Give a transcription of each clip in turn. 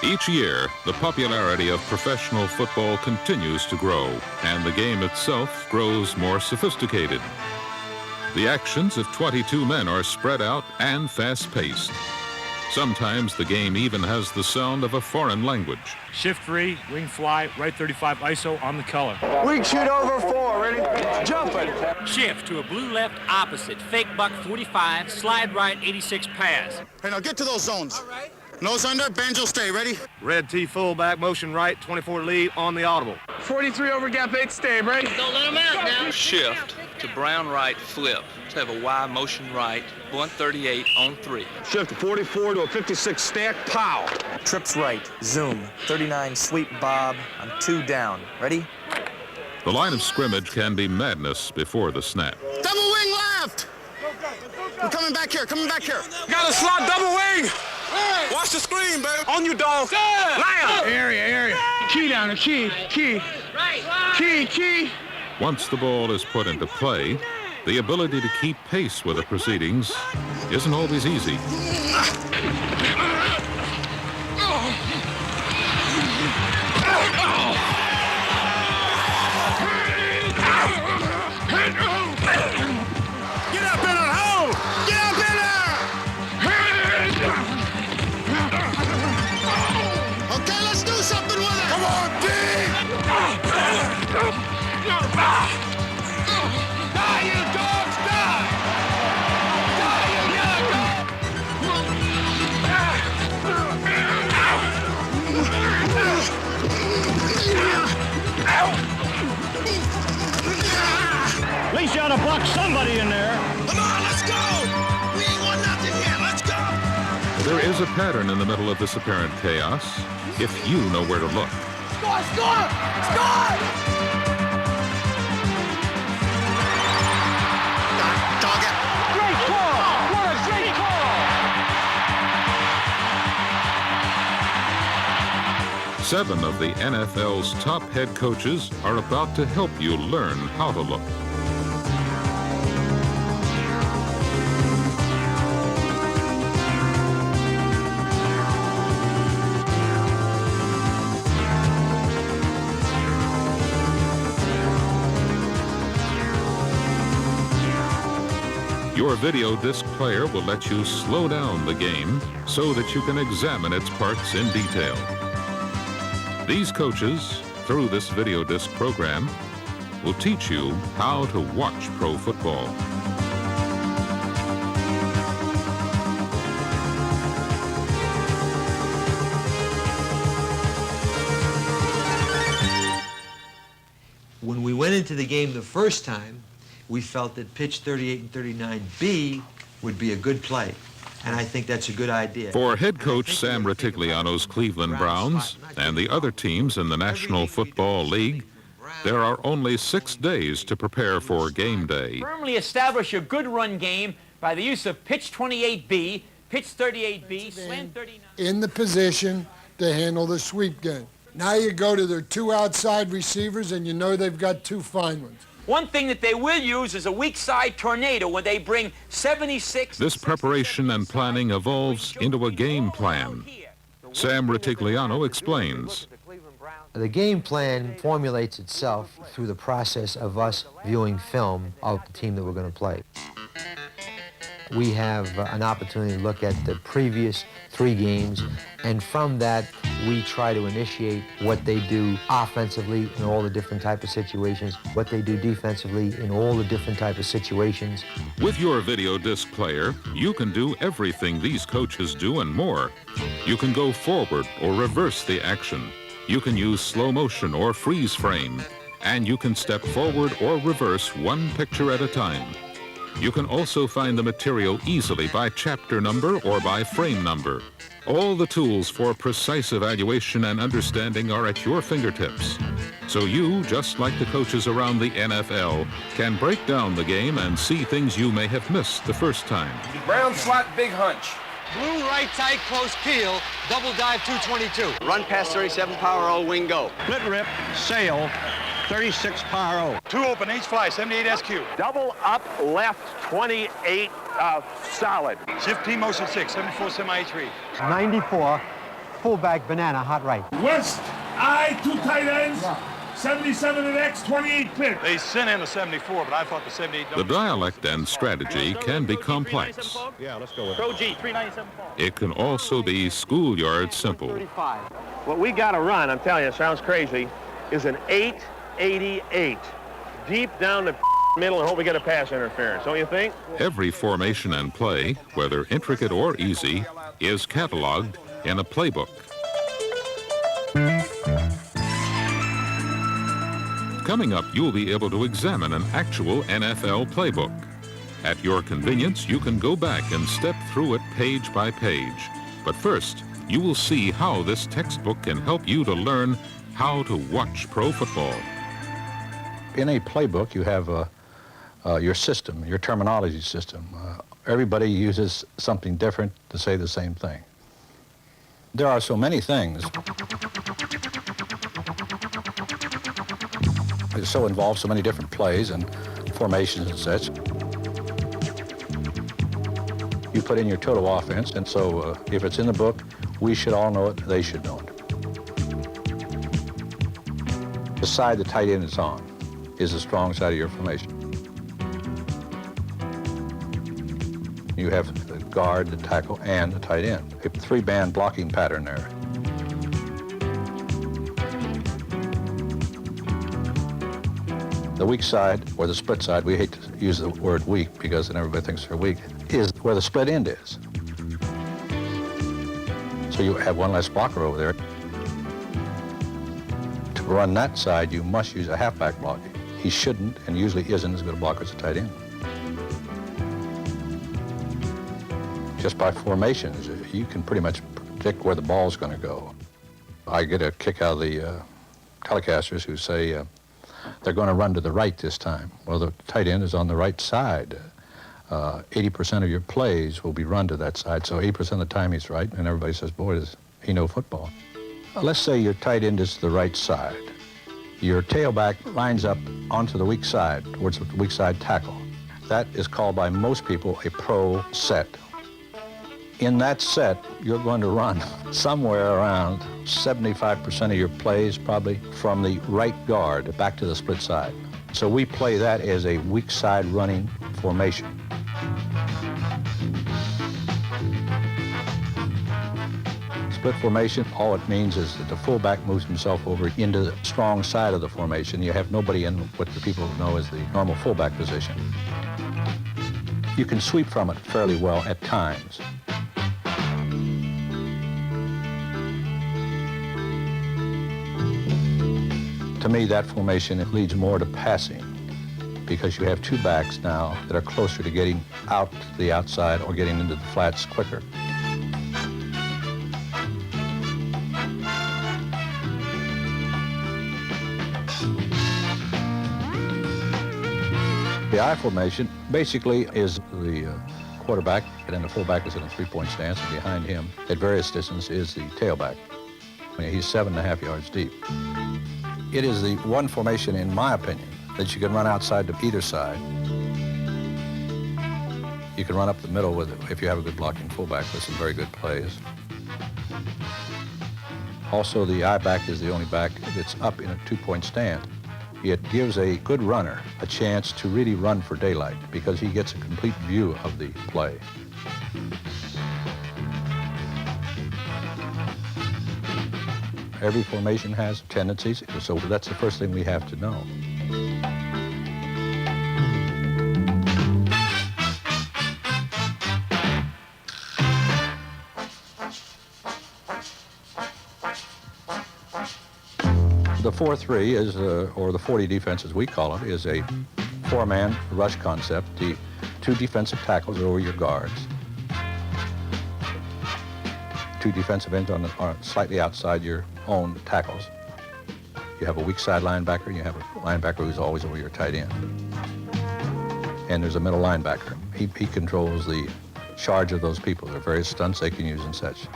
Each year, the popularity of professional football continues to grow, and the game itself grows more sophisticated. The actions of 22 men are spread out and fast-paced. Sometimes the game even has the sound of a foreign language. Shift 3, wing fly, right 35 ISO on the color. Wing shoot over 4, ready? Jumping. Shift to a blue left opposite, fake buck 45, slide right 86 pass. Hey, now get to those zones. All right. Nose under, banjo stay, ready? Red T fullback, motion right, 24 lead on the audible. 43 over gap 8 stay, ready? Don't let him out now. Shift to brown right flip. To have a Y motion right, 138 on 3. Shift to 44 to a 56 stack, pow. Trips right, zoom, 39 sweep bob, I'm 2 down. Ready? The line of scrimmage can be madness before the snap. Double wing left! We're coming back here, coming back here. Got a slot double wing! Watch the screen, baby. On you, dog. Line. Area. Key down, key. Key. Once the ball is put into play, the ability to keep pace with the proceedings isn't always easy. Get up in her hole! Get up in her! Okay, let's do something with it! Come on, D! Die, you dogs, die! Die, you At least you ought to block somebody in there. Come on, let's go! We ain't won nothing yet, let's go! There is a pattern in the middle of this apparent chaos, if you know where to look. Score! Dog it! Great call! What a great call! 7 of the NFL's top head coaches are about to help you learn how to look. Your video disc player will let you slow down the game so that you can examine its parts in detail. These coaches, through this video disc program, will teach you how to watch pro football. When we went into the game the first time, we felt that pitch 38 and 39B would be a good play. And I think that's a good idea. For head coach Sam Ratigliano's Cleveland Browns and the other teams in the National Football League, there are only 6 days to prepare for game day. Firmly establish a good run game by the use of pitch 28B, pitch 38B, slant 39. In the position to handle the sweep game. Now you go to their 2 outside receivers and you know they've got 2 fine ones. One thing that they will use is a weak side tornado when they bring 76. This preparation and planning evolves into a game plan. Sam Ratigliano explains. The game plan formulates itself through the process of us viewing film of the team that we're going to play. We have an opportunity to look at the previous 3 games, and from that, we try to initiate what they do offensively in all the different type of situations, what they do defensively in all the different type of situations. With your video disc player, you can do everything these coaches do and more. You can go forward or reverse the action. You can use slow motion or freeze frame, and you can step forward or reverse one picture at a time. You can also find the material easily by chapter number or by frame number. All the tools for precise evaluation and understanding are at your fingertips. So you, just like the coaches around the NFL, can break down the game and see things you may have missed the first time. Brown slot, big hunch. Blue right tight, close peel, double dive 222. Run past 37 power O, wing go. Split rip, sail, 36 power O. 2 open, H fly, 78 SQ. Double up left 28 solid. Shift T motion 6, 74 semi H3. 94, fullback banana, hot right. West, I, 2 tight ends, 77 and X, 28 pitch. They sent in the 74, but I thought the 78... The dialect and strategy can be complex. Yeah, let's go with Pro G, 397. It can also be schoolyard simple. What we got to run, I'm telling you, it sounds crazy, is an 888. Deep down the middle and hope we get a pass interference, don't you think? Every formation and play, whether intricate or easy, is cataloged in a playbook. Coming up, you'll be able to examine an actual NFL playbook. At your convenience, you can go back and step through it page by page. But first, you will see how this textbook can help you to learn how to watch pro football. In a playbook, you have your system, your terminology system. Everybody uses something different to say the same thing. There are so many things. It so involves so many different plays and formations and such. You put in your total offense, and so if it's in the book, we should all know it, they should know it. The side the tight end is on is the strong side of your formation. You have the guard, the tackle, and the tight end. A 3-man blocking pattern there. The weak side, or the split side, we hate to use the word weak because then everybody thinks they're weak, is where the split end is. So you have one less blocker over there. To run that side, you must use a halfback block. He shouldn't, and usually isn't, as good a blocker as a tight end. Just by formations, you can pretty much predict where the ball's going to go. I get a kick out of the telecasters who say they're going to run to the right this time. Well, the tight end is on the right side. 80% of your plays will be run to that side, so 80% of the time he's right, and everybody says, boy, does he know football. Let's say your tight end is to the right side. Your tailback lines up onto the weak side, towards the weak side tackle. That is called by most people a pro set. In that set, you're going to run somewhere around 75% of your plays, probably from the right guard back to the split side. So we play that as a weak side running formation. Split formation, all it means is that the fullback moves himself over into the strong side of the formation. You have nobody in what the people know as the normal fullback position. You can sweep from it fairly well at times. To me, that formation, it leads more to passing because you have 2 backs now that are closer to getting out to the outside or getting into the flats quicker. The I formation basically is the quarterback, and then the fullback is in a 3-point stance, and behind him at various distance is the tailback. He's 7.5 yards deep. It is the one formation, in my opinion, that you can run outside to either side. You can run up the middle with it if you have a good blocking fullback with some very good plays. Also, the I back is the only back that's up in a 2-point stand. It gives a good runner a chance to really run for daylight because he gets a complete view of the play. Every formation has tendencies, so that's the first thing we have to know. The 4-3 is, or the 40 defense as we call it, is a 4-man rush concept. The 2 defensive tackles are over your guards. 2 defensive ends are slightly outside your own tackles. You have a weak side linebacker, and you have a linebacker who's always over your tight end. And there's a middle linebacker. He controls the charge of those people. There are various stunts they can use and such.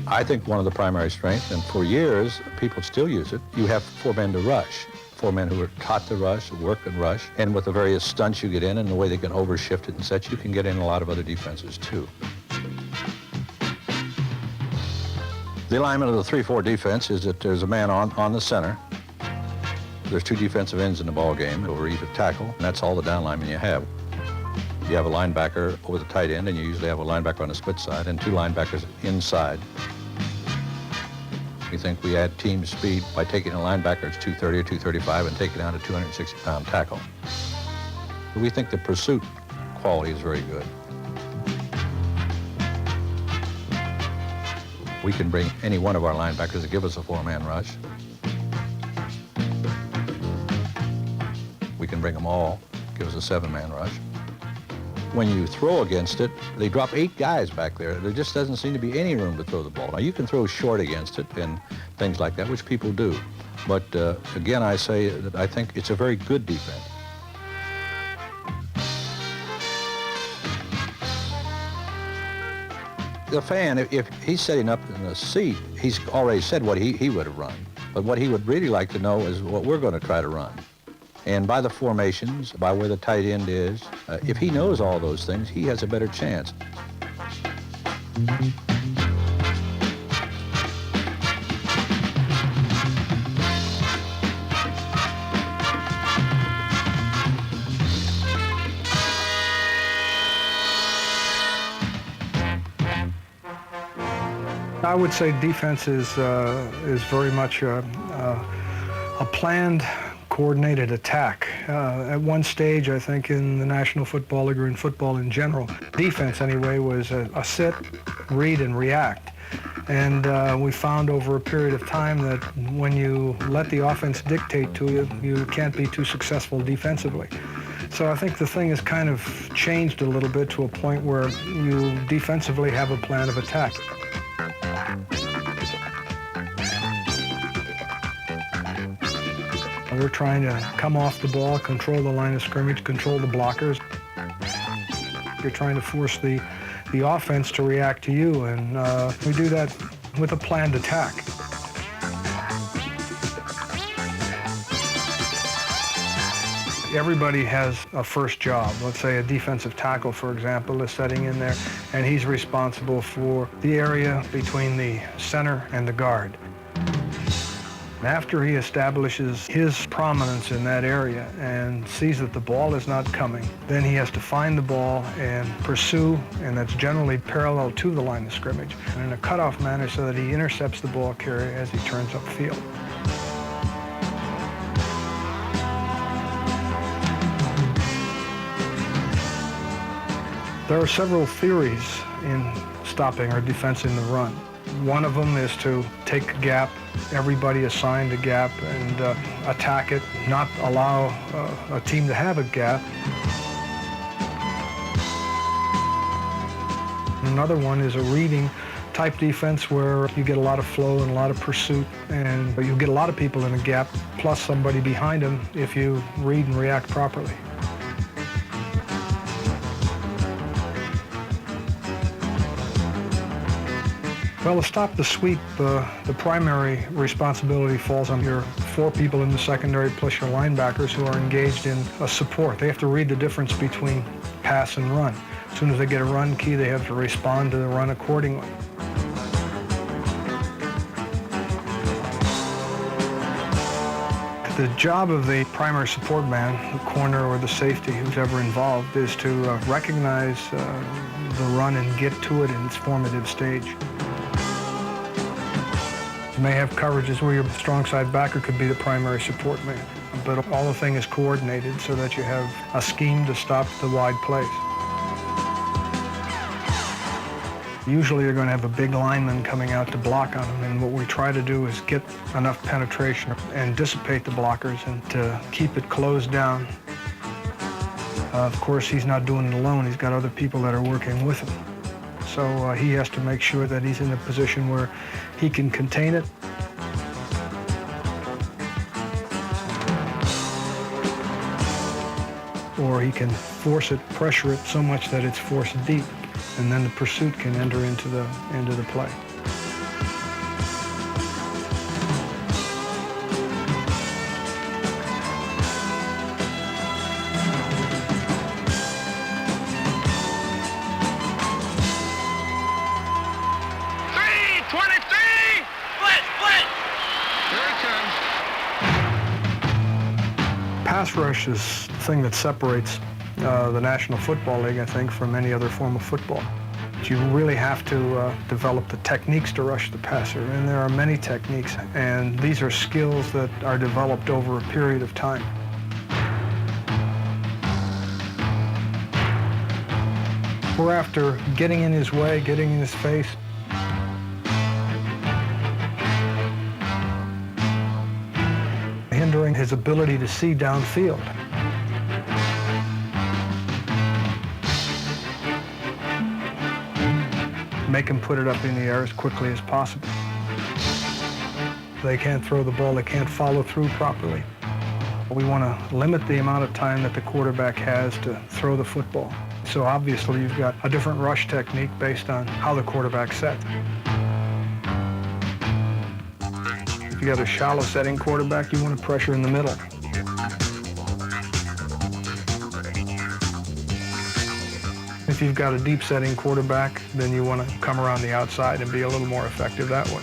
I think one of the primary strengths, and for years, people still use it, you have 4 men to rush. 4 men who are taught to rush, work and rush, and with the various stunts you get in and the way they can overshift it and such, you can get in a lot of other defenses too. The alignment of the 3-4 defense is that there's a man on the center. There's 2 defensive ends in the ball game over either tackle, and that's all the down linemen you have. You have a linebacker over the tight end, and you usually have a linebacker on the split side, and 2 linebackers inside. We think we add team speed by taking a linebacker that's 230 or 235 and taking down a 260-pound tackle. We think the pursuit quality is very good. We can bring any one of our linebackers to give us a 4-man rush. We can bring them all, give us a 7-man rush. When you throw against it, they drop 8 guys back there. There just doesn't seem to be any room to throw the ball. Now, you can throw short against it and things like that, which people do. But again, I say that I think it's a very good defense. The fan, if he's setting up in the seat, he's already said what he would have run. But what he would really like to know is what we're going to try to run. And by the formations, by where the tight end is, if he knows all those things, he has a better chance. I would say defense is very much a planned, coordinated attack. At one stage, I think, in the National Football League or in football in general, defense anyway was a sit, read, and react. And we found over a period of time that when you let the offense dictate to you, you can't be too successful defensively. So I think the thing has kind of changed a little bit to a point where you defensively have a plan of attack. We're trying to come off the ball, control the line of scrimmage, control the blockers. You're trying to force the offense to react to you, and we do that with a planned attack. Everybody has a first job. Let's say a defensive tackle, for example, is setting in there, and he's responsible for the area between the center and the guard. After he establishes his prominence in that area and sees that the ball is not coming, then he has to find the ball and pursue, and that's generally parallel to the line of scrimmage, and in a cutoff manner so that he intercepts the ball carrier as he turns upfield. There are several theories in stopping or defensing the run. One of them is to take a gap, everybody assigned a gap, and attack it, not allow a team to have a gap. Another one is a reading type defense where you get a lot of flow and a lot of pursuit, and you get a lot of people in a gap, plus somebody behind them if you read and react properly. Well, to stop the sweep, the primary responsibility falls on your 4 people in the secondary plus your linebackers who are engaged in a support. They have to read the difference between pass and run. As soon as they get a run key, they have to respond to the run accordingly. The job of the primary support man, the corner or the safety, who's ever involved, is to recognize the run and get to it in its formative stage. You may have coverages where your strong side backer could be the primary support man, but all the thing is coordinated so that you have a scheme to stop the wide plays. Usually you're going to have a big lineman coming out to block on them, and what we try to do is get enough penetration and dissipate the blockers and to keep it closed down. Of course, he's not doing it alone. He's got other people that are working with him. So he has to make sure that he's in a position where he can contain it. Or he can force it, pressure it so much that it's forced deep, and then the pursuit can enter into the play. pass rush is the thing that separates the National Football League, I think, from any other form of football. You really have to develop the techniques to rush the passer, and there are many techniques, and these are skills that are developed over a period of time. We're after getting in his way, getting in his face. Hindering his ability to see downfield. Make him put it up in the air as quickly as possible. They can't throw the ball, they can't follow through properly. We want to limit the amount of time that the quarterback has to throw the football. So obviously you've got a different rush technique based on how the quarterback's set. If you got a shallow setting quarterback, you want to pressure in the middle. If you've got a deep setting quarterback, then you want to come around the outside and be a little more effective that way.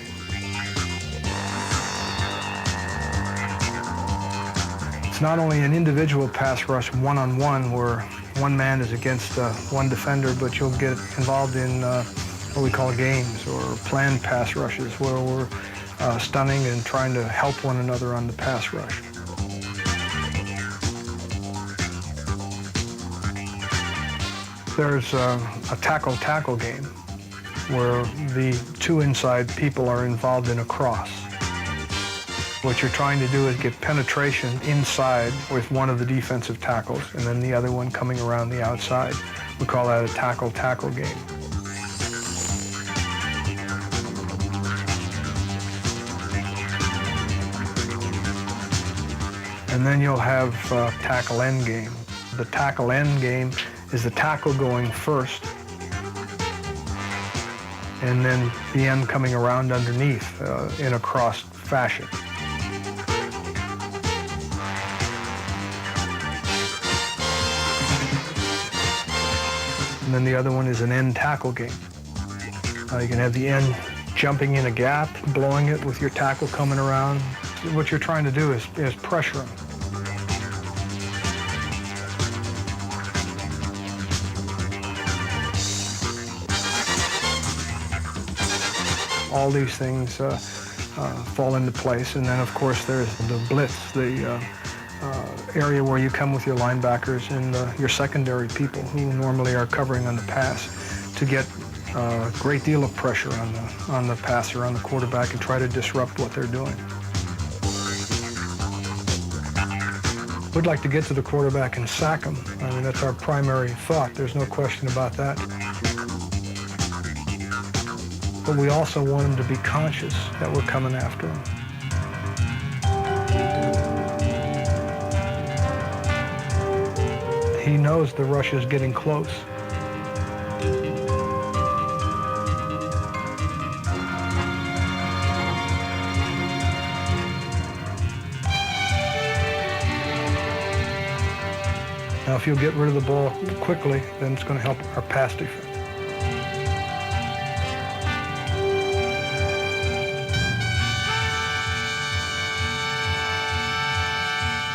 It's not only an individual pass rush one-on-one where one man is against one defender, but you'll get involved in what we call games or planned pass rushes where we're stunning and trying to help one another on the pass rush. There's a tackle-tackle game where the two inside people are involved in a cross. What you're trying to do is get penetration inside with one of the defensive tackles and then the other one coming around the outside. We call that a tackle-tackle game. And then you'll have tackle end game. The tackle end game is the tackle going first, and then the end coming around underneath in a crossed fashion. And then the other one is an end tackle game. You can have the end jumping in a gap, blowing it with your tackle coming around. What you're trying to do is pressure him. All these things fall into place. And then, of course, there's the blitz, the area where you come with your linebackers and your secondary people who normally are covering on the pass to get a great deal of pressure on the passer, on the quarterback, and try to disrupt what they're doing. We'd like to get to the quarterback and sack him. I mean, that's our primary thought. There's no question about that. But we also want him to be conscious that we're coming after him. He knows the rush is getting close. Now, if you'll get rid of the ball quickly, then it's going to help our pass defense.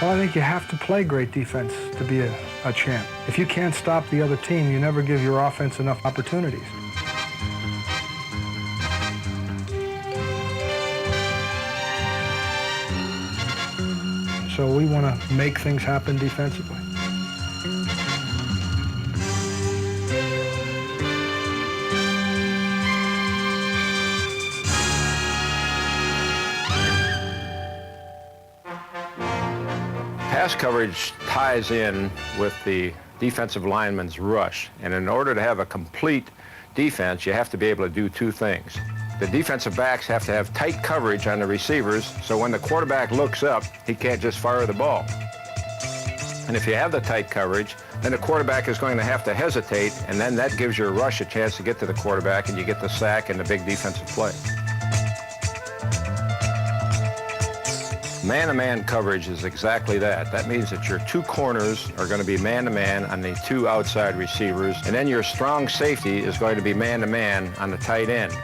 Well, I think you have to play great defense to be a champ. If you can't stop the other team, you never give your offense enough opportunities. So we want to make things happen defensively. Pass coverage ties in with the defensive lineman's rush, and in order to have a complete defense, you have to be able to do two things. The defensive backs have to have tight coverage on the receivers, so when the quarterback looks up, he can't just fire the ball. And if you have the tight coverage, then the quarterback is going to have to hesitate, and then that gives your rush a chance to get to the quarterback, and you get the sack and the big defensive play. Man-to-man coverage is exactly that. That means that your two corners are going to be man-to-man on the two outside receivers, and then your strong safety is going to be man-to-man on the tight end.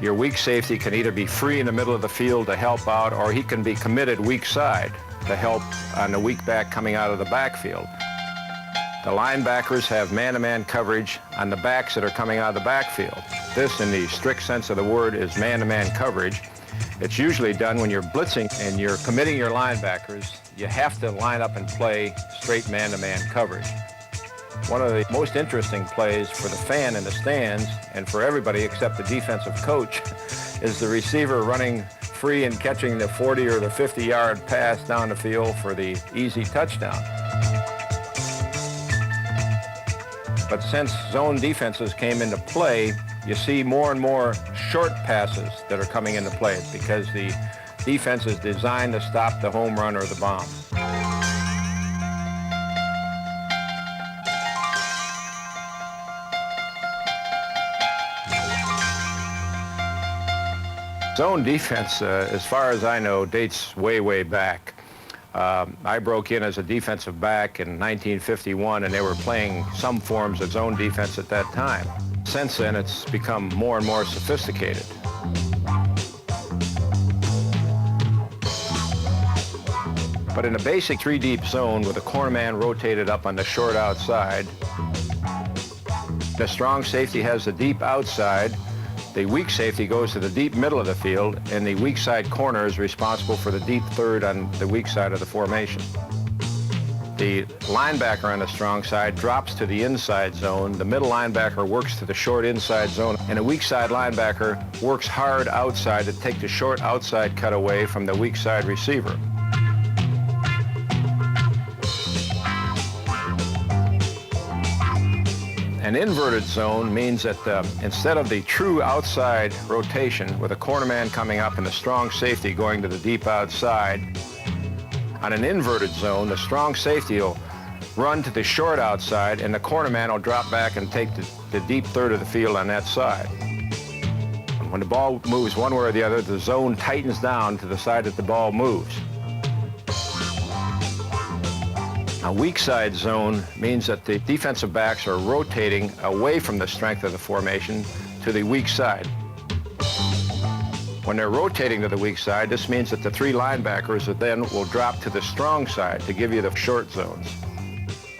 Your weak safety can either be free in the middle of the field to help out, or he can be committed weak side to help on the weak back coming out of the backfield. The linebackers have man-to-man coverage on the backs that are coming out of the backfield. This, in the strict sense of the word, is man-to-man coverage. It's usually done when you're blitzing and you're committing your linebackers. You have to line up and play straight man-to-man coverage. One of the most interesting plays for the fan in the stands and for everybody except the defensive coach is the receiver running free and catching the 40 or the 50-yard pass down the field for the easy touchdown. But since zone defenses came into play, you see more and more short passes that are coming into play. It's because the defense is designed to stop the home run or the bomb. Zone defense, as far as I know, dates way, way back. I broke in as a defensive back in 1951, and they were playing some forms of zone defense at that time. Since then, it's become more and more sophisticated. But in a basic three-deep zone with a cornerman rotated up on the short outside, the strong safety has the deep outside, the weak safety goes to the deep middle of the field, and the weak side corner is responsible for the deep third on the weak side of the formation. The linebacker on the strong side drops to the inside zone. The middle linebacker works to the short inside zone, and a weak side linebacker works hard outside to take the short outside cut away from the weak side receiver. An inverted zone means that instead of the true outside rotation with a cornerman coming up and the strong safety going to the deep outside, on an inverted zone, the strong safety will run to the short outside and the cornerman will drop back and take the deep third of the field on that side. When the ball moves one way or the other, the zone tightens down to the side that the ball moves. A weak side zone means that the defensive backs are rotating away from the strength of the formation to the weak side. When they're rotating to the weak side, this means that the three linebackers then will drop to the strong side to give you the short zones.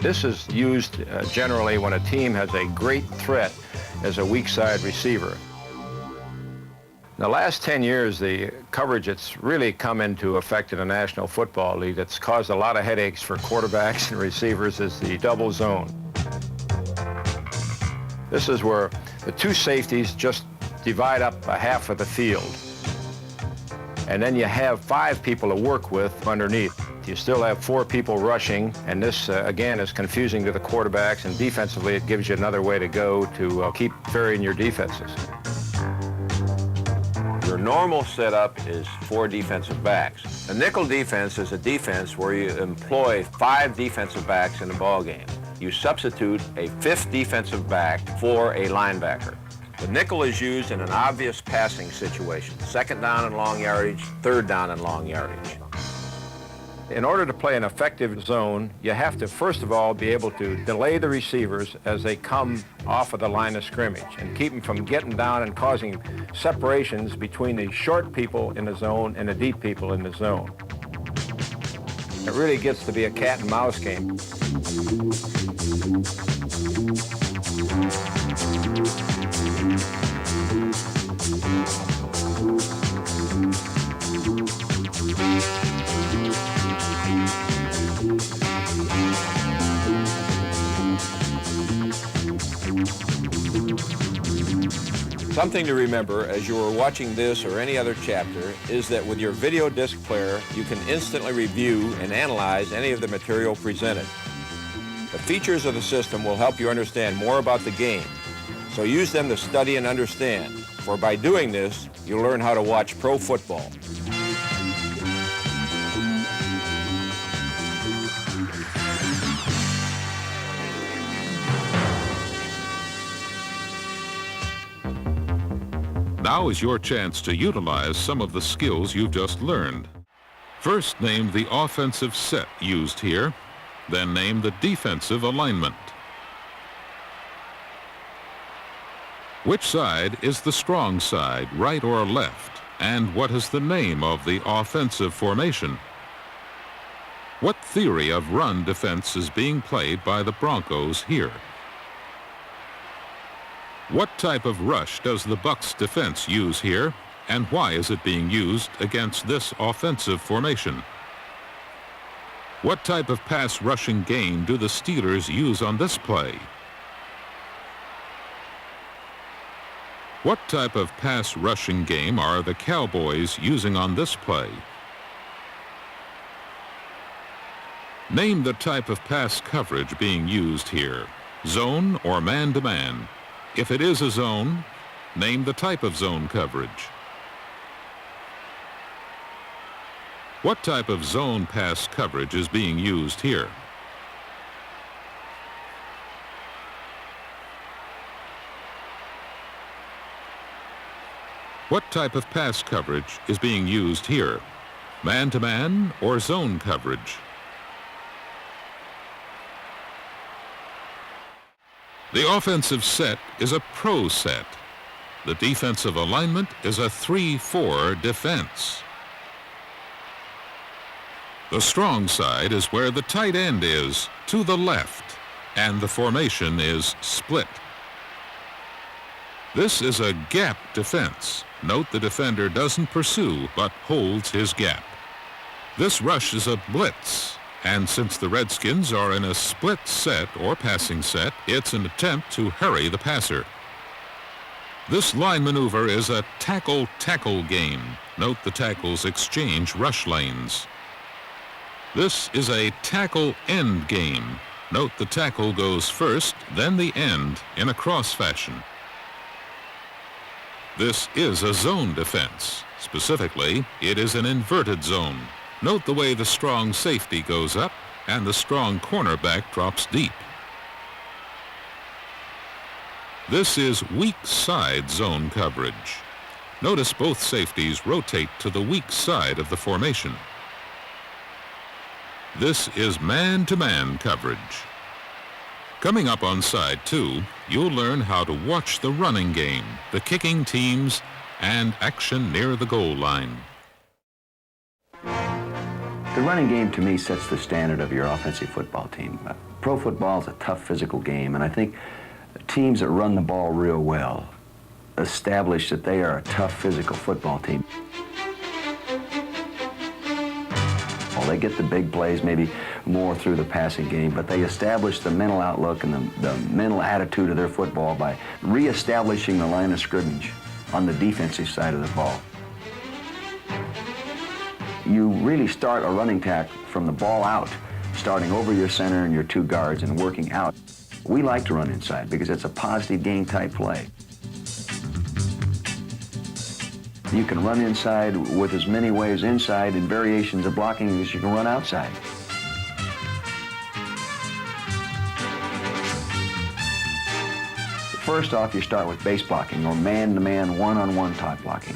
This is used generally when a team has a great threat as a weak side receiver. In the last 10 years, the coverage that's really come into effect in the National Football League that's caused a lot of headaches for quarterbacks and receivers is the double zone. This is where the two safeties just divide up a half of the field. And then you have 5 people to work with underneath. You still have 4 people rushing, and this, again, is confusing to the quarterbacks, and defensively it gives you another way to go to keep varying your defenses. Your normal setup is 4 defensive backs. A nickel defense is a defense where you employ 5 defensive backs in a ball game. You substitute a 5th defensive back for a linebacker. The nickel is used in an obvious passing situation, 2nd down and long yardage, 3rd down and long yardage. In order to play an effective zone, you have to, first of all, be able to delay the receivers as they come off of the line of scrimmage and keep them from getting down and causing separations between the short people in the zone and the deep people in the zone. It really gets to be a cat and mouse game. Something to remember as you are watching this or any other chapter is that with your video disc player, you can instantly review and analyze any of the material presented. The features of the system will help you understand more about the game, so use them to study and understand, for by doing this, you'll learn how to watch pro football. Now is your chance to utilize some of the skills you've just learned. First, name the offensive set used here, then name the defensive alignment. Which side is the strong side, right or left? And what is the name of the offensive formation? What theory of run defense is being played by the Broncos here? What type of rush does the Bucs defense use here, and why is it being used against this offensive formation? What type of pass rushing game do the Steelers use on this play? What type of pass rushing game are the Cowboys using on this play? Name the type of pass coverage being used here, zone or man-to-man. If it is a zone, name the type of zone coverage. What type of zone pass coverage is being used here? What type of pass coverage is being used here? Man-to-man or zone coverage? The offensive set is a pro set. The defensive alignment is a 3-4 defense. The strong side is where the tight end is, to the left, and the formation is split. This is a gap defense. Note the defender doesn't pursue, but holds his gap. This rush is a blitz, and since the Redskins are in a split set or passing set, it's an attempt to hurry the passer. This line maneuver is a tackle-tackle game. Note the tackles exchange rush lanes. This is a tackle end game. Note the tackle goes first, then the end in a cross fashion. This is a zone defense. Specifically, it is an inverted zone. Note the way the strong safety goes up and the strong cornerback drops deep. This is weak side zone coverage. Notice both safeties rotate to the weak side of the formation. This is man-to-man coverage. Coming up on side 2, you'll learn how to watch the running game, the kicking teams, and action near the goal line. The running game, to me, sets the standard of your offensive football team. Pro football is a tough physical game, and I think teams that run the ball real well establish that they are a tough physical football team. Well, they get the big plays maybe more through the passing game, but they establish the mental outlook and the mental attitude of their football by reestablishing the line of scrimmage on the defensive side of the ball. You really start a running tack from the ball out, starting over your center and your two guards and working out. We like to run inside because it's a positive gain type play. You can run inside with as many ways inside and variations of blocking as you can run outside. First off, you start with base blocking or man-to-man, one-on-one top blocking.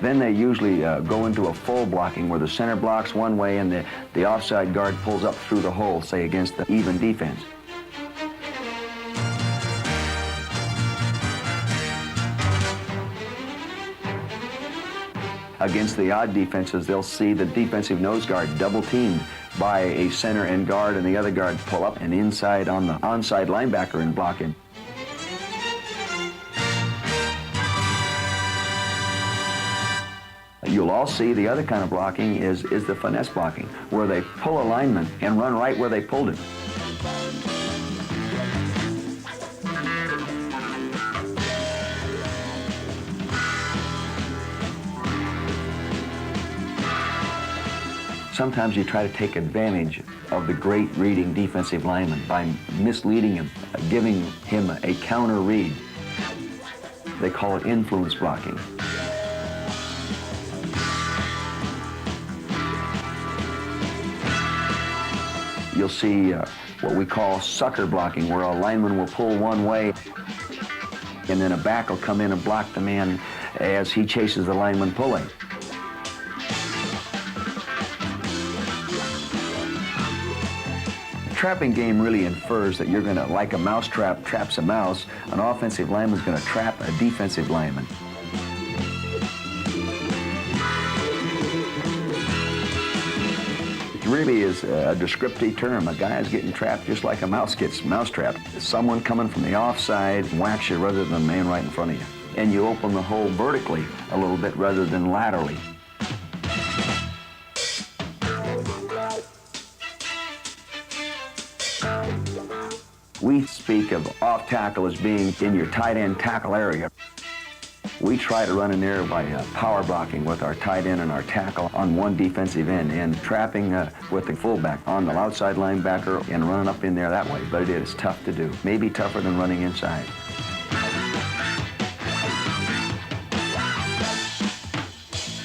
Then they usually go into a full blocking where the center blocks one way and the offside guard pulls up through the hole, say against the even defense. Against the odd defenses, they'll see the defensive nose guard double teamed by a center and guard, and the other guard pull up and inside on the onside linebacker and block him. You'll all see the other kind of blocking is the finesse blocking, where they pull a lineman and run right where they pulled him. Sometimes you try to take advantage of the great reading defensive lineman by misleading him, giving him a counter read. They call it influence blocking. You'll see what we call sucker blocking, where a lineman will pull one way and then a back will come in and block the man as he chases the lineman pulling. Trapping game really infers that you're going to, like a mousetrap traps a mouse, an offensive lineman's going to trap a defensive lineman. It really is a descriptive term. A guy is getting trapped just like a mouse gets mousetrapped. Someone coming from the offside whacks you rather than the man right in front of you. And you open the hole vertically a little bit rather than laterally. We speak of off tackle as being in your tight end tackle area. We try to run in there by power blocking with our tight end and our tackle on one defensive end and trapping with the fullback on the outside linebacker and running up in there that way. But it is tough to do. Maybe tougher than running inside.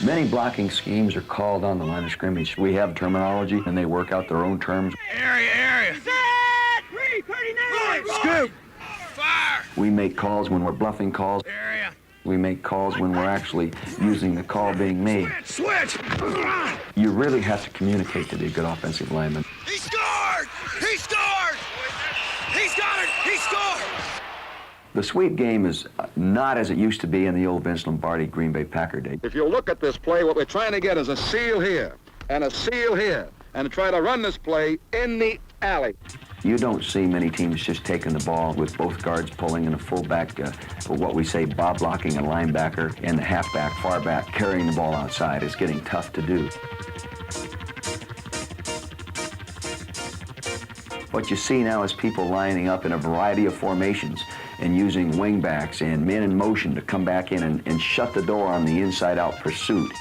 Many blocking schemes are called on the line of scrimmage. We have terminology and they work out their own terms. Area. Set! 339! Scoop! Fire! We make calls when we're bluffing calls. Area. We make calls when we're actually using the call being made. Switch! You really have to communicate to be a good offensive lineman. He scored! He scored! He's got it! He scored! The sweep game is not as it used to be in the old Vince Lombardi Green Bay Packer day. If you look at this play, what we're trying to get is a seal here and a seal here and try to run this play in the alley. You don't see many teams just taking the ball with both guards pulling and a fullback, for what we say bob blocking a linebacker, and the halfback, far back, carrying the ball outside. Is getting tough to do. What you see now is people lining up in a variety of formations and using wingbacks and men in motion to come back in and shut the door on the inside-out pursuit.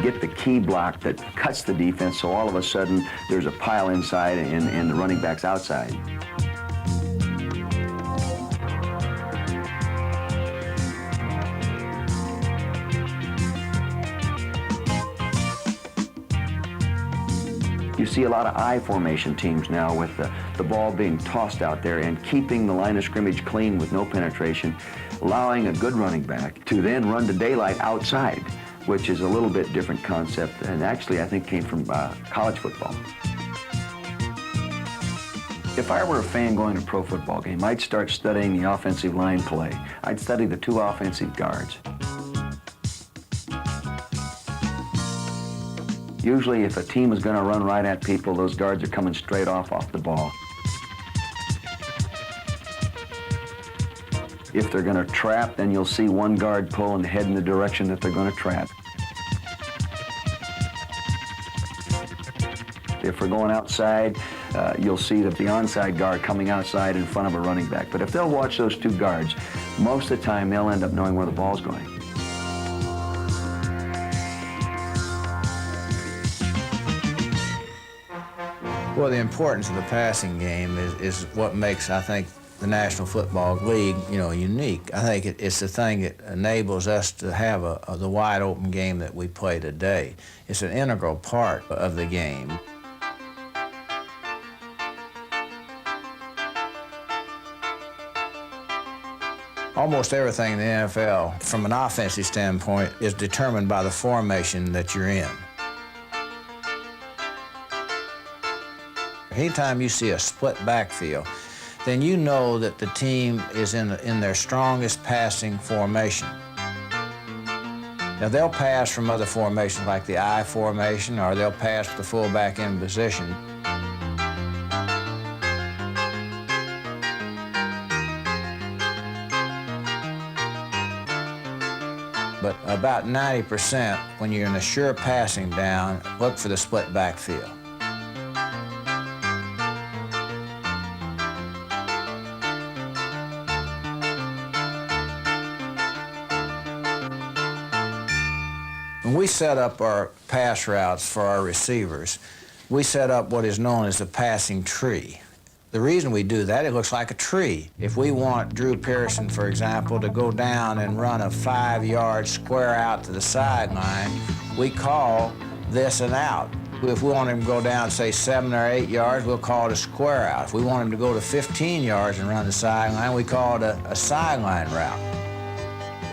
Get the key block that cuts the defense, so all of a sudden there's a pile inside and the running back's outside. You see a lot of I formation teams now with the ball being tossed out there and keeping the line of scrimmage clean with no penetration, allowing a good running back to then run to daylight outside, which is a little bit different concept, and actually I think came from college football. If I were a fan going to a pro football game, I'd start studying the offensive line play. I'd study the two offensive guards. Usually if a team is going to run right at people, those guards are coming straight off the ball. If they're going to trap, then you'll see one guard pull and head in the direction that they're going to trap. If we're going outside, you'll see that the onside guard coming outside in front of a running back. But if they'll watch those two guards, most of the time they'll end up knowing where the ball's going. Well, the importance of the passing game is what makes, I think, the National Football League, unique. I think it's the thing that enables us to have the wide open game that we play today. It's an integral part of the game. Almost everything in the NFL, from an offensive standpoint, is determined by the formation that you're in. Anytime you see a split backfield, then you know that the team is in their strongest passing formation. Now, they'll pass from other formations like the I formation, or they'll pass with the fullback in position. But about 90%, when you're in a sure passing down, look for the split backfield. When we set up our pass routes for our receivers, we set up what is known as a passing tree. The reason we do that, it looks like a tree. If we want Drew Pearson, for example, to go down and run a 5-yard square out to the sideline, we call this an out. If we want him to go down, say, 7 or 8 yards, we'll call it a square out. If we want him to go to 15 yards and run the sideline, we call it a sideline route.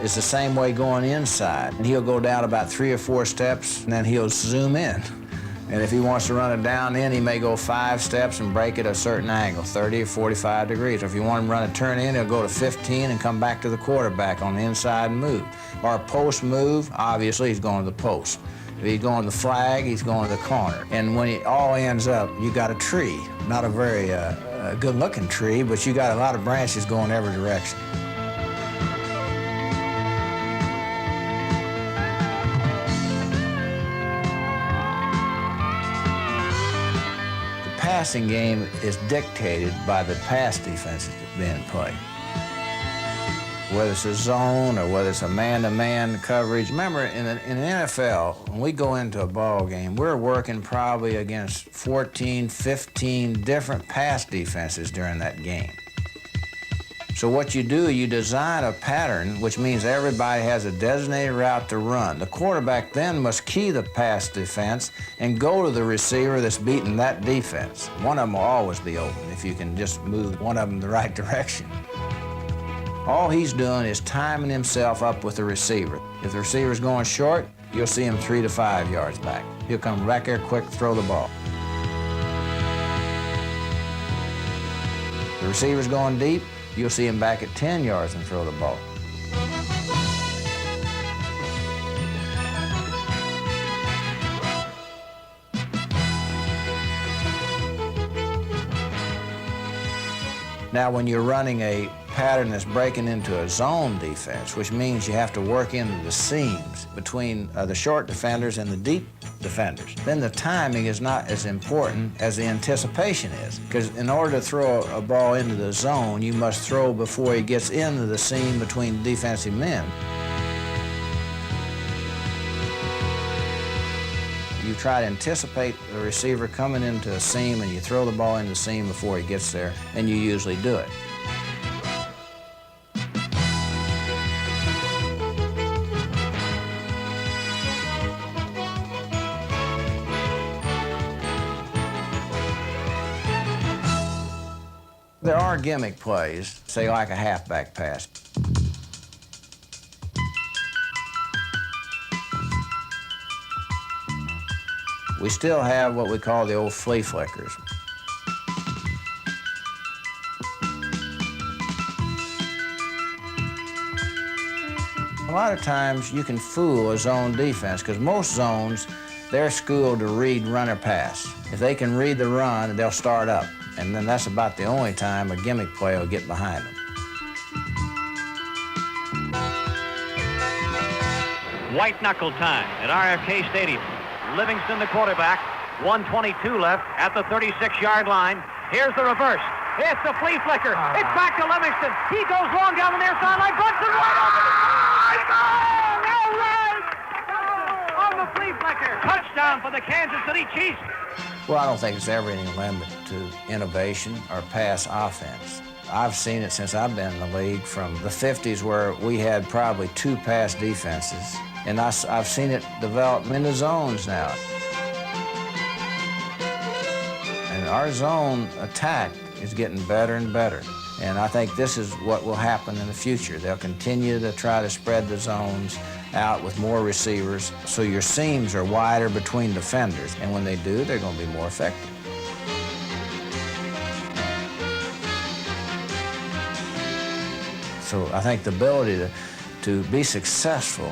is the same way going inside. And he'll go down about 3 or 4 steps, and then he'll zoom in. And if he wants to run it down in, he may go 5 steps and break at a certain angle, 30 or 45 degrees. Or if you want him to run a turn in, he'll go to 15 and come back to the quarterback on the inside and move. Or a post move, obviously he's going to the post. If he's going to the flag, he's going to the corner. And when it all ends up, you got a tree. Not a very good-looking tree, but you got a lot of branches going every direction. The passing game is dictated by the pass defenses that are being played. Whether it's a zone or whether it's a man-to-man coverage. Remember, in the NFL, when we go into a ball game, we're working probably against 14, 15 different pass defenses during that game. So what you do, you design a pattern, which means everybody has a designated route to run. The quarterback then must key the pass defense and go to the receiver that's beating that defense. One of them will always be open if you can just move one of them the right direction. All he's doing is timing himself up with the receiver. If the receiver's going short, you'll see him 3 to 5 yards back. He'll come back there quick, throw the ball. The receiver's going deep, you'll see him back at 10 yards and throw the ball. Now, when you're running a pattern that's breaking into a zone defense, which means you have to work into the seams between the short defenders and the deep defenders, then the timing is not as important as the anticipation is. Because in order to throw a ball into the zone, you must throw before he gets into the seam between defensive men. You try to anticipate the receiver coming into a seam and you throw the ball into the seam before he gets there, and you usually do it. There are gimmick plays, say like a halfback pass. We still have what we call the old flea flickers. A lot of times you can fool a zone defense because most zones, they're schooled to read run or pass. If they can read the run, they'll start up. And then that's about the only time a gimmick play will get behind them. White knuckle time at RFK Stadium. Livingston, the quarterback, 1:22 left at the 36-yard line. Here's the reverse. It's the flea flicker. It's back to Livingston. He goes long down the near sideline. Brunson right over the side. All right! On the flea flicker. Touchdown for the Kansas City Chiefs. Well, I don't think it's ever any limit to innovation or pass offense. I've seen it since I've been in the league from the 50s where we had probably 2 pass defenses. And I've seen it develop into zones now. And our zone attack is getting better and better. And I think this is what will happen in the future. They'll continue to try to spread the zones out with more receivers so your seams are wider between defenders. And when they do, they're going to be more effective. So I think the ability to be successful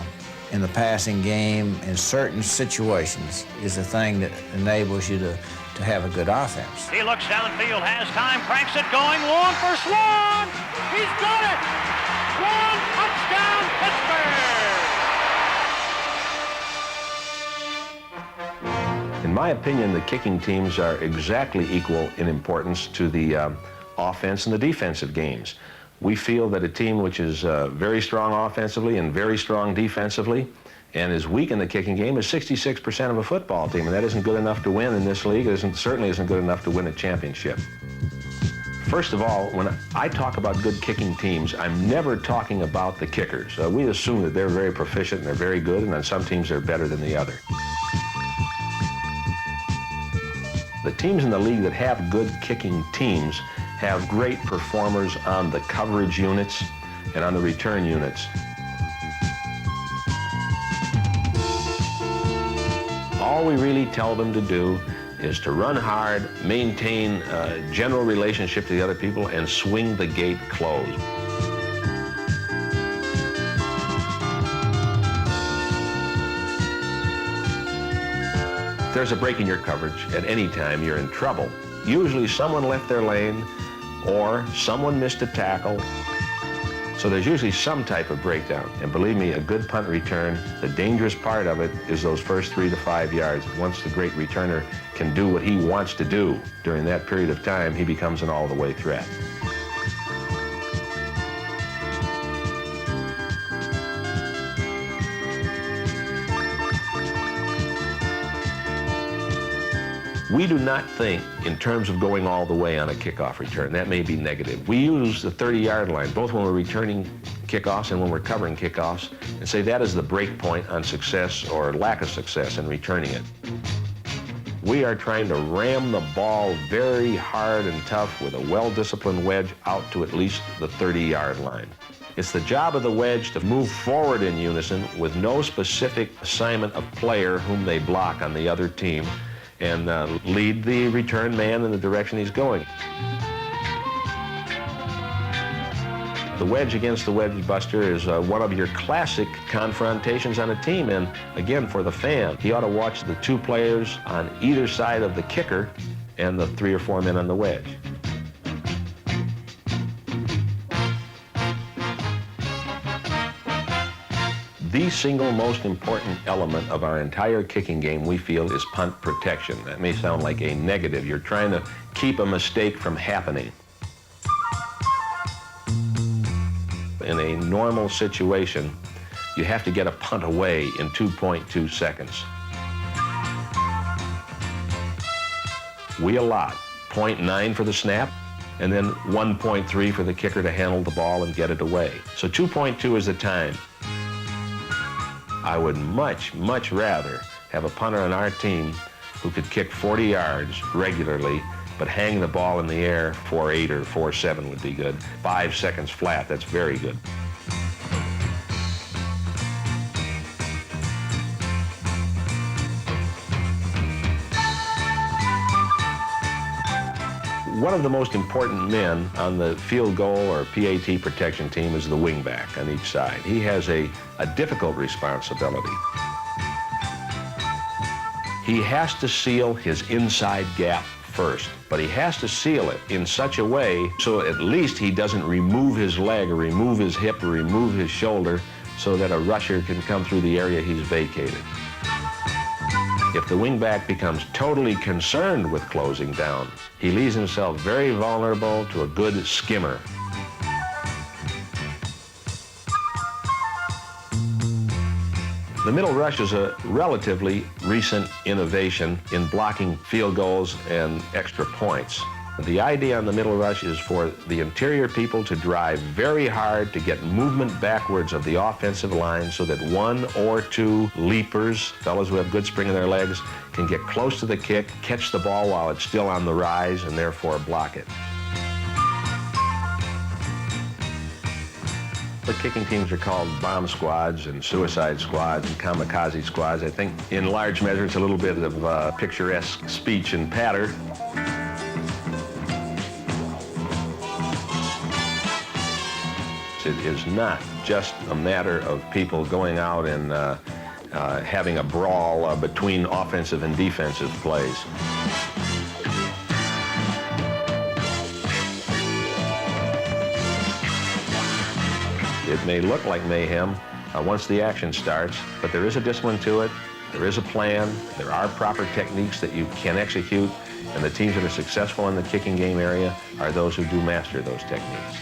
in the passing game in certain situations is the thing that enables you to have a good offense. He looks downfield, has time, cranks it going long for Swan. He's got it. Swan, touchdown, Pittsburgh. In my opinion, the kicking teams are exactly equal in importance to the offense and the defensive games. We feel that a team which is very strong offensively and very strong defensively and is weak in the kicking game is 66% of a football team, and that isn't good enough to win in this league. It certainly isn't good enough to win a championship. First of all, when I talk about good kicking teams, I'm never talking about the kickers. We assume that they're very proficient and they're very good, and on some teams they're better than the other. The teams in the league that have good kicking teams have great performers on the coverage units and on the return units. All we really tell them to do is to run hard, maintain a general relationship to the other people, and swing the gate closed. If there's a break in your coverage at any time, you're in trouble. Usually someone left their lane or someone missed a tackle. So there's usually some type of breakdown. And believe me, a good punt return, the dangerous part of it is those first 3 to 5 yards. Once the great returner can do what he wants to do during that period of time, he becomes an all-the-way threat. We do not think in terms of going all the way on a kickoff return. That may be negative. We use the 30-yard line, both when we're returning kickoffs and when we're covering kickoffs, and say that is the break point on success or lack of success in returning it. We are trying to ram the ball very hard and tough with a well-disciplined wedge out to at least the 30-yard line. It's the job of the wedge to move forward in unison with no specific assignment of player whom they block on the other team, and lead the return man in the direction he's going. The wedge against the wedge buster is one of your classic confrontations on a team, and again, for the fan, he ought to watch the 2 players on either side of the kicker and the 3 or 4 men on the wedge. The single most important element of our entire kicking game, we feel, is punt protection. That may sound like a negative. You're trying to keep a mistake from happening. In a normal situation, you have to get a punt away in 2.2 seconds. We allot 0.9 for the snap, and then 1.3 for the kicker to handle the ball and get it away. So 2.2 is the time. I would much, much rather have a punter on our team who could kick 40 yards regularly, but hang the ball in the air 4.8 or 4.7 would be good. 5 seconds flat, that's very good. One of the most important men on the field goal or PAT protection team is the wingback on each side. He has a difficult responsibility. He has to seal his inside gap first, but he has to seal it in such a way so at least he doesn't remove his leg or remove his hip or remove his shoulder so that a rusher can come through the area he's vacated. If the wingback becomes totally concerned with closing down, he leaves himself very vulnerable to a good skimmer. The middle rush is a relatively recent innovation in blocking field goals and extra points. The idea on the middle rush is for the interior people to drive very hard to get movement backwards of the offensive line so that 1 or 2 leapers, fellows who have good spring in their legs, can get close to the kick, catch the ball while it's still on the rise, and therefore block it. The kicking teams are called bomb squads and suicide squads and kamikaze squads. I think in large measure it's a little bit of picturesque speech and patter. It is not just a matter of people going out and having a brawl between offensive and defensive plays. It may look like mayhem once the action starts, but there is a discipline to it, there is a plan, there are proper techniques that you can execute, and the teams that are successful in the kicking game area are those who do master those techniques.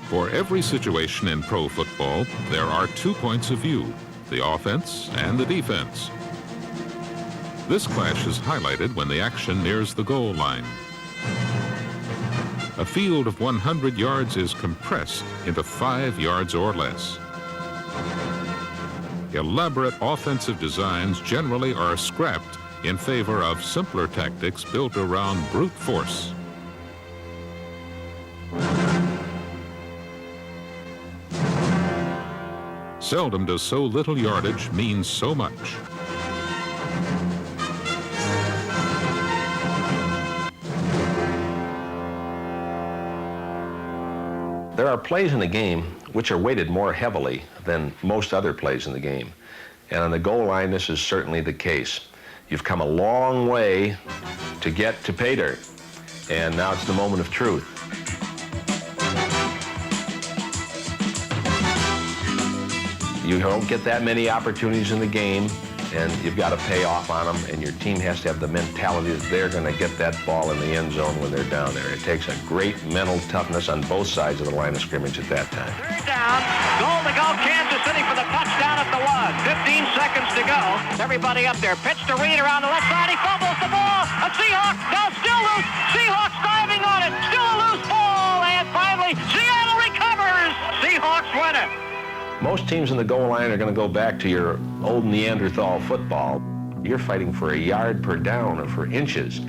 For every situation in pro football, there are 2 points of view, the offense and the defense. This clash is highlighted when the action nears the goal line. A field of 100 yards is compressed into 5 yards or less. Elaborate offensive designs generally are scrapped in favor of simpler tactics built around brute force. Seldom does so little yardage mean so much. There are plays in the game which are weighted more heavily than most other plays in the game. And on the goal line, this is certainly the case. You've come a long way to get to pay dirt, and now it's the moment of truth. You don't get that many opportunities in the game, and you've got to pay off on them, and your team has to have the mentality that they're going to get that ball in the end zone when they're down there. It takes a great mental toughness on both sides of the line of scrimmage at that time. Third down, goal to go, Kansas City for the touchdown at the 1. 15 seconds to go. Everybody up there. Pitch to Reed around the left side. He fumbles the ball. A Seahawk. No, still loose. Seahawks driving on it. Still a loose ball. And finally, Seattle recovers. Seahawks win it. Most teams in the goal line are going to go back to your old Neanderthal football. You're fighting for a yard per down or for inches.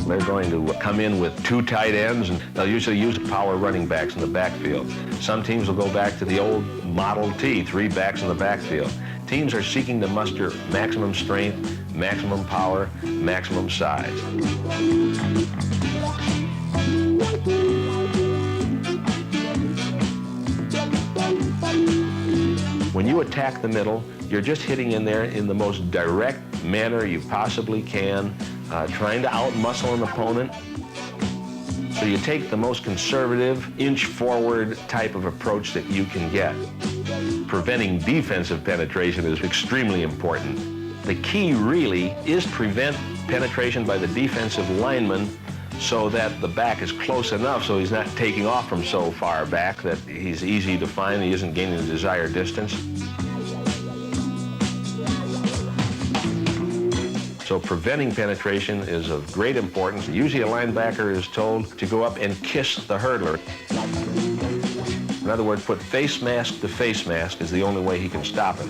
They're going to come in with 2 tight ends, and they'll usually use power running backs in the backfield. Some teams will go back to the old Model T, 3 backs in the backfield. Teams are seeking to muster maximum strength, maximum power, maximum size. When you attack the middle, you're just hitting in there in the most direct manner you possibly can, trying to out-muscle an opponent. So you take the most conservative, inch-forward type of approach that you can get. Preventing defensive penetration is extremely important. The key really is prevent penetration by the defensive lineman so that the back is close enough so he's not taking off from so far back that he's easy to find, he isn't gaining the desired distance. So preventing penetration is of great importance. Usually a linebacker is told to go up and kiss the hurdler. In other words, put face mask to face mask is the only way he can stop it.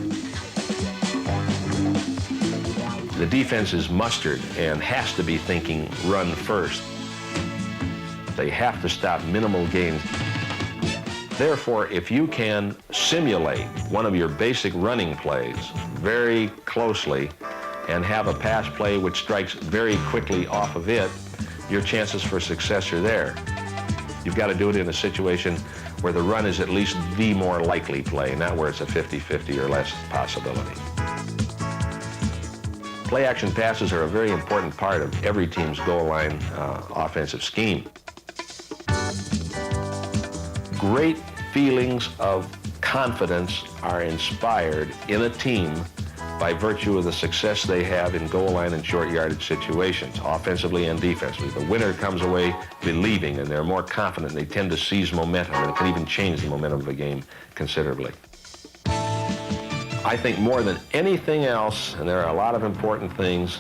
The defense is mustered and has to be thinking run first. They have to stop minimal gains. Therefore, if you can simulate one of your basic running plays very closely and have a pass play which strikes very quickly off of it, your chances for success are there. You've got to do it in a situation where the run is at least the more likely play, not where it's a 50-50 or less possibility. Play-action passes are a very important part of every team's goal line offensive scheme. Great feelings of confidence are inspired in a team by virtue of the success they have in goal line and short yardage situations, offensively and defensively. The winner comes away believing, and they're more confident. They tend to seize momentum, and it can even change the momentum of a game considerably. I think more than anything else, and there are a lot of important things,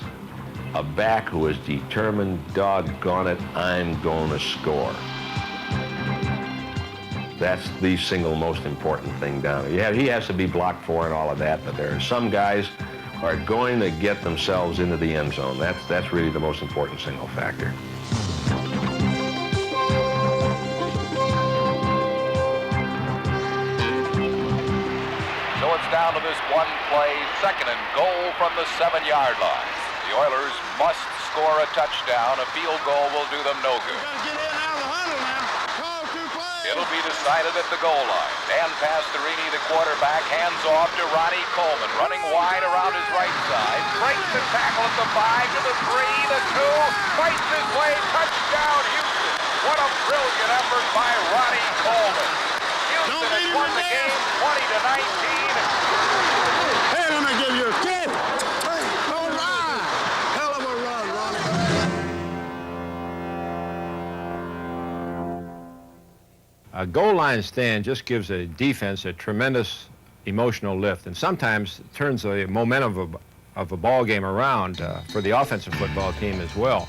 a back who is determined, doggone it, I'm going to score. That's the single most important thing down there. Yeah, he has to be blocked for and all of that, but there are some guys who are going to get themselves into the end zone. That's really the most important single factor. So it's down to this one play, 2nd and goal from the 7-yard line. The Oilers must score a touchdown. A field goal will do them no good. It'll be decided at the goal line. Dan Pastorini, the quarterback, hands off to Ronnie Coleman, running wide around his right side. Breaks the tackle at the 5, to the 3, the 2, fights his way, touchdown Houston. What a brilliant effort by Ronnie Coleman. Houston has won the game 20-19. Hey, let me give you a kick. All right. Hell of a run, Ronnie. A goal line stand just gives a defense a tremendous emotional lift, and sometimes turns the momentum of a ball game around for the offensive football team as well.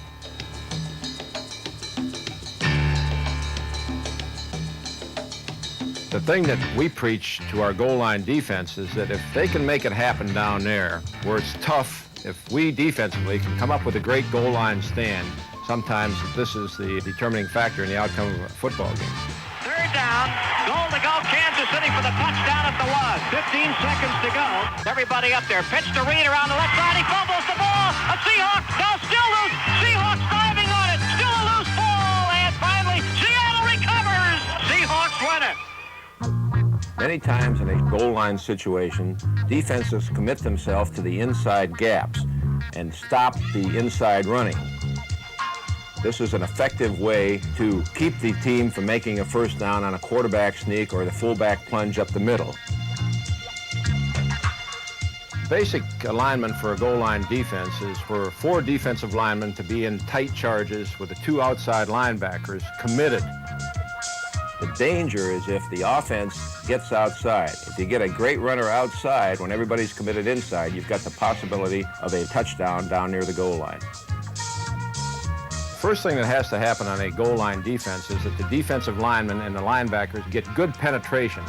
The thing that we preach to our goal line defense is that if they can make it happen down there, where it's tough, if we defensively can come up with a great goal line stand, sometimes this is the determining factor in the outcome of a football game. Third down, goal to go, Kansas City for the touchdown at the was. 15 seconds to go. Everybody up there. Pitch to Reed around the left side. He fumbles the ball. A Seahawk. Now still loose. Seahawks driving on it. Still a loose ball. And finally, Seattle recovers. Seahawks win it. Many times in a goal line situation, defenses commit themselves to the inside gaps and stop the inside running. This is an effective way to keep the team from making a first down on a quarterback sneak or the fullback plunge up the middle. Basic alignment for a goal line defense is for 4 defensive linemen to be in tight charges with the 2 outside linebackers committed. The danger is if the offense gets outside. If you get a great runner outside when everybody's committed inside, you've got the possibility of a touchdown down near the goal line. First thing that has to happen on a goal line defense is that the defensive linemen and the linebackers get good penetration.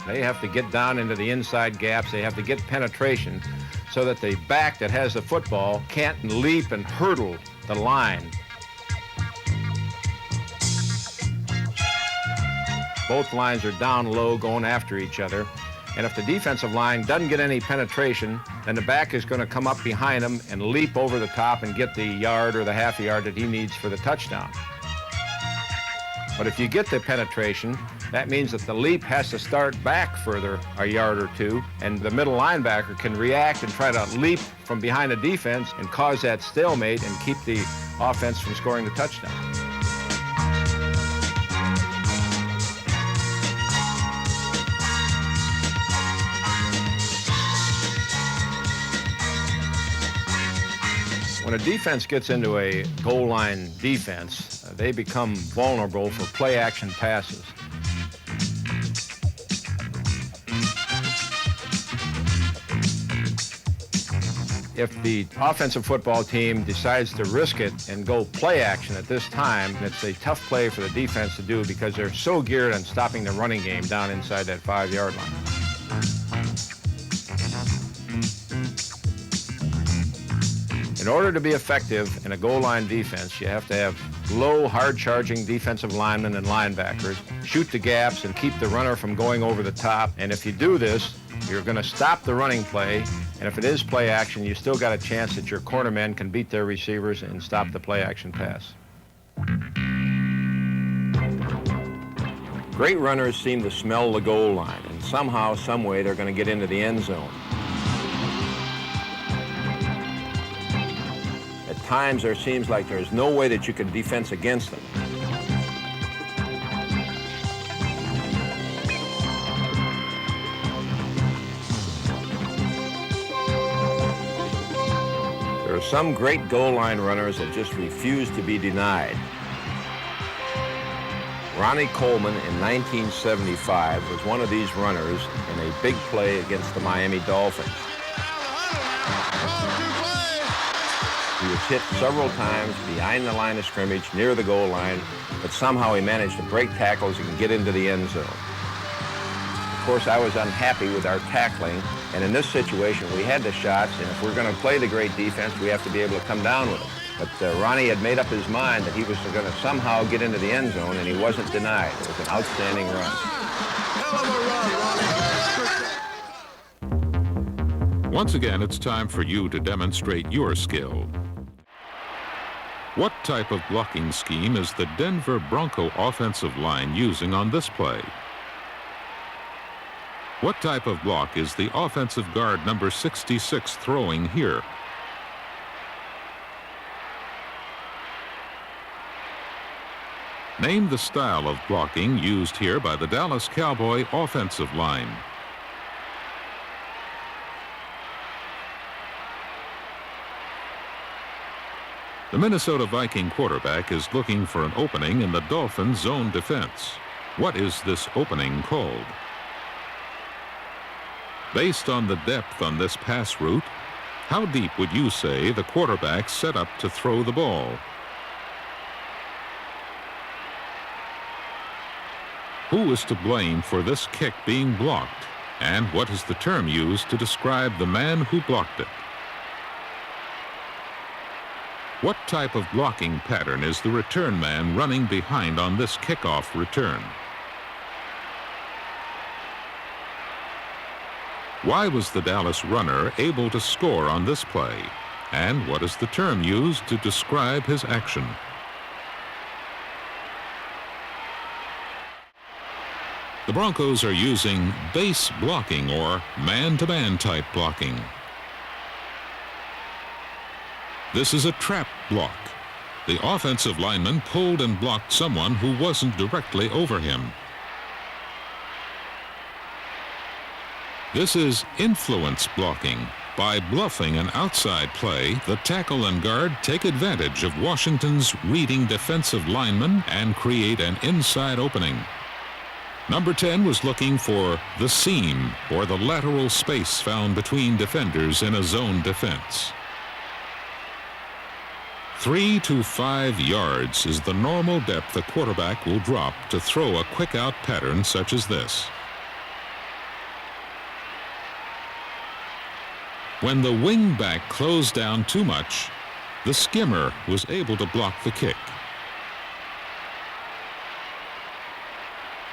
They have to get down into the inside gaps. They have to get penetration so that the back that has the football can't leap and hurdle the line. Both lines are down low going after each other. And if the defensive line doesn't get any penetration, then the back is going to come up behind him and leap over the top and get the yard or the half yard that he needs for the touchdown. But if you get the penetration, that means that the leap has to start back further a yard or 2, and the middle linebacker can react and try to leap from behind the defense and cause that stalemate and keep the offense from scoring the touchdown. When a defense gets into a goal line defense, they become vulnerable for play-action passes. If the offensive football team decides to risk it and go play action at this time, it's a tough play for the defense to do because they're so geared on stopping the running game down inside that 5-yard line. In order to be effective in a goal line defense, you have to have low, hard-charging defensive linemen and linebackers, shoot the gaps and keep the runner from going over the top. And if you do this, you're going to stop the running play. And if it is play action, you still got a chance that your cornermen can beat their receivers and stop the play action pass. Great runners seem to smell the goal line, and somehow, some way, they're going to get into the end zone. At times, there seems like there's no way that you can defense against them. There are some great goal line runners that just refuse to be denied. Ronnie Coleman in 1975 was one of these runners in a big play against the Miami Dolphins. He was hit several times behind the line of scrimmage, near the goal line, but somehow he managed to break tackles and get into the end zone. Of course, I was unhappy with our tackling, and in this situation, we had the shots, and if we're going to play the great defense, we have to be able to come down with it. But Ronnie had made up his mind that he was going to somehow get into the end zone, and he wasn't denied. It was an outstanding run. Once again, it's time for you to demonstrate your skill. What type of blocking scheme is the Denver Bronco offensive line using on this play? What type of block is the offensive guard number 66 throwing here? Name the style of blocking used here by the Dallas Cowboy offensive line. The Minnesota Viking quarterback is looking for an opening in the Dolphins' zone defense. What is this opening called? Based on the depth on this pass route, how deep would you say the quarterback set up to throw the ball? Who is to blame for this kick being blocked? And what is the term used to describe the man who blocked it? What type of blocking pattern is the return man running behind on this kickoff return? Why was the Dallas runner able to score on this play? And what is the term used to describe his action? The Broncos are using base blocking or man-to-man type blocking. This is a trap block. The offensive lineman pulled and blocked someone who wasn't directly over him. This is influence blocking. By bluffing an outside play, the tackle and guard take advantage of Washington's reading defensive lineman and create an inside opening. Number 10 was looking for the seam, or the lateral space found between defenders in a zone defense. 3 to 5 yards is the normal depth a quarterback will drop to throw a quick out pattern such as this. When the wingback closed down too much, the skimmer was able to block the kick.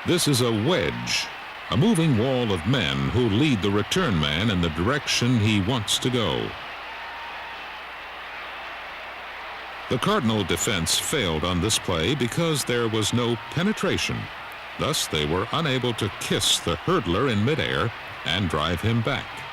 This is a wedge, a moving wall of men who lead the return man in the direction he wants to go. The Cardinal defense failed on this play because there was no penetration. Thus, they were unable to kiss the hurdler in midair and drive him back.